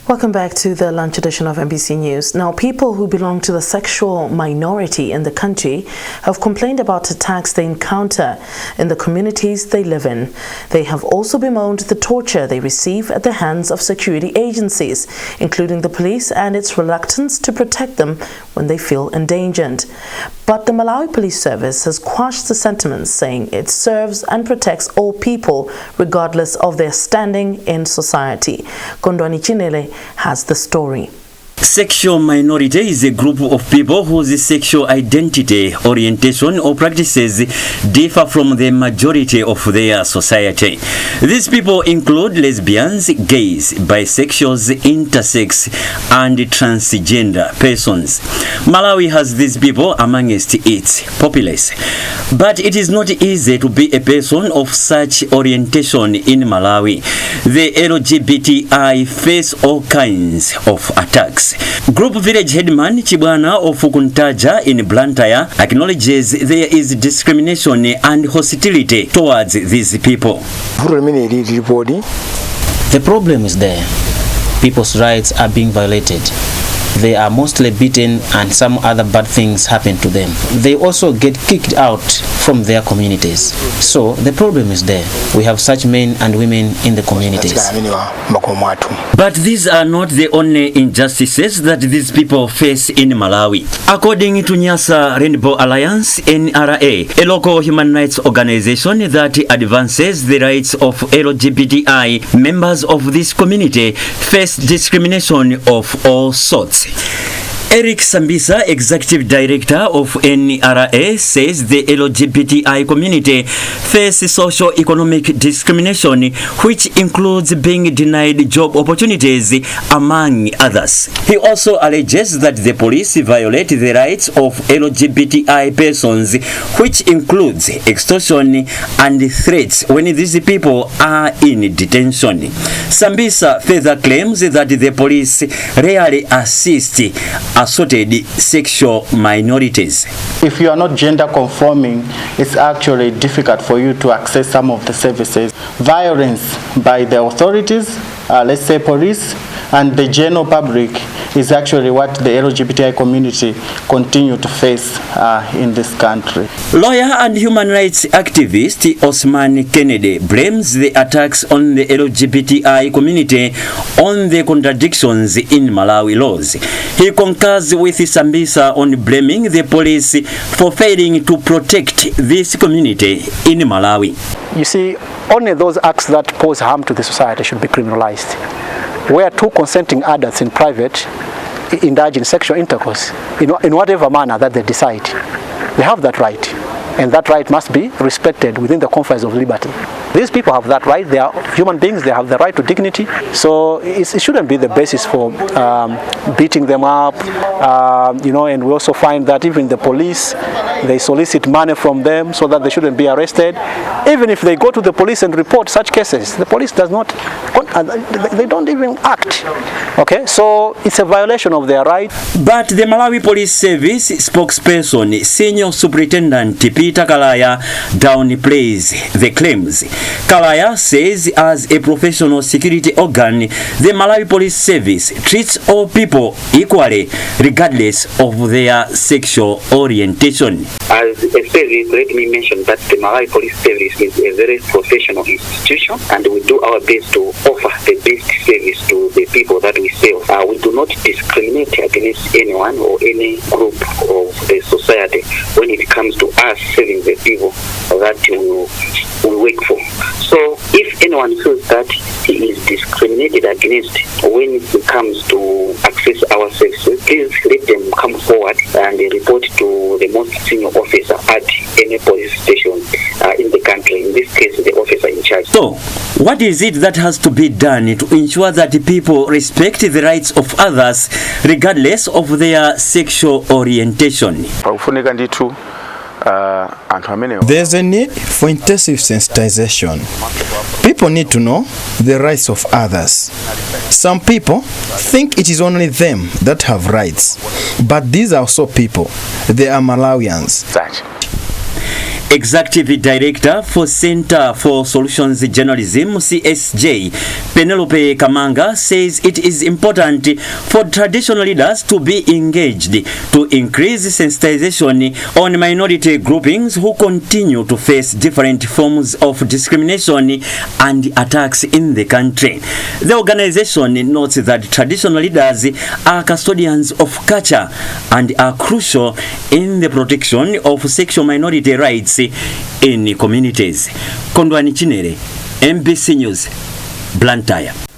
Welcome back to the lunch edition of MBC News. Now, people who belong to the sexual minority in the country have complained about attacks they encounter in the communities they live in. They have also bemoaned the torture they receive at the hands of security agencies, including the police, and its reluctance to protect them when they feel endangered. But the Malawi Police Service has quashed the sentiments, saying it serves and protects all people, regardless of their standing in society. Gondwani Chinele has the story. Sexual minority is a group of people whose sexual identity, orientation or practices differ from the majority of their society. These people include lesbians, gays, bisexuals, intersex and transgender persons. Malawi has these people amongst its populace. But it is not easy to be a person of such orientation in Malawi. The Lgbti face all kinds of attacks. Group village headman Chibwana of Kuntaja in Blantyre acknowledges there is discrimination and hostility towards these people. The problem is there. People's rights are being violated. They are mostly beaten and some other bad things happen to them. They also get kicked out from their communities. So the problem is there. We have such men and women in the communities. But these are not the only injustices that these people face in Malawi. According to Nyasa Rainbow Alliance, NRA, a local human rights organization that advances the rights of LGBTI members of this community face discrimination of all sorts. Eric Sambisa, Executive Director of NRA, says the LGBTI community faces socio-economic discrimination, which includes being denied job opportunities, among others. He also alleges that the police violate the rights of LGBTI persons, which includes extortion and threats when these people are in detention. Sambisa further claims that the police rarely assist assorted sexual minorities. If you are not gender conforming, it's actually difficult for you to access some of the services. Violence by the authorities, let's say police, and the general public is actually what the LGBTI community continue to face in this country. Lawyer and human rights activist Osman Kennedy blames the attacks on the LGBTI community on the contradictions in Malawi laws. He concurs with Sambisa on blaming the police for failing to protect this community in Malawi. You see, only those acts that pose harm to the society should be criminalized. Where two consenting adults in private indulge in sexual intercourse in whatever manner that they decide, they have that right, and that right must be respected within the confines of liberty. These people have that right. They are human beings. They have the right to dignity. So it shouldn't be the basis for beating them up. And we also find that even the police, they solicit money from them so that they shouldn't be arrested. Even if they go to the police and report such cases, the police does not, they don't even act. Okay, so it's a violation of their right. But the Malawi Police Service spokesperson, Senior Superintendent Peter Kalaya, downplays the claims. Kalaya says as a professional security organ, the Malawi Police Service treats all people equally, regardless of their sexual orientation. As a service, let me mention that the Malawi Police Service is a very professional institution, and we do our best to offer the best service to the people that we serve. We do not discriminate against anyone or any group of the society when it comes to us serving the people that we work for. So if anyone feels that he is discriminated against when it comes to access our services, please let them come forward and report to the most senior officer at any police station in the country, in this case the officer in charge. So what is it that has to be done to ensure that people respect the rights of others regardless of their sexual orientation? There's a need for intensive sensitization. People need to know the rights of others. Some people think it is only them that have rights, but these are also people. They are Malawians. Executive Director for Center for Solutions Journalism, CSJ, Penelope Kamanga, says it is important for traditional leaders to be engaged to increase sensitization on minority groupings who continue to face different forms of discrimination and attacks in the country. The organization notes that traditional leaders are custodians of culture and are crucial in the protection of sexual minority rights in communities. Kondwani Chinere, MBC News, Blantyre.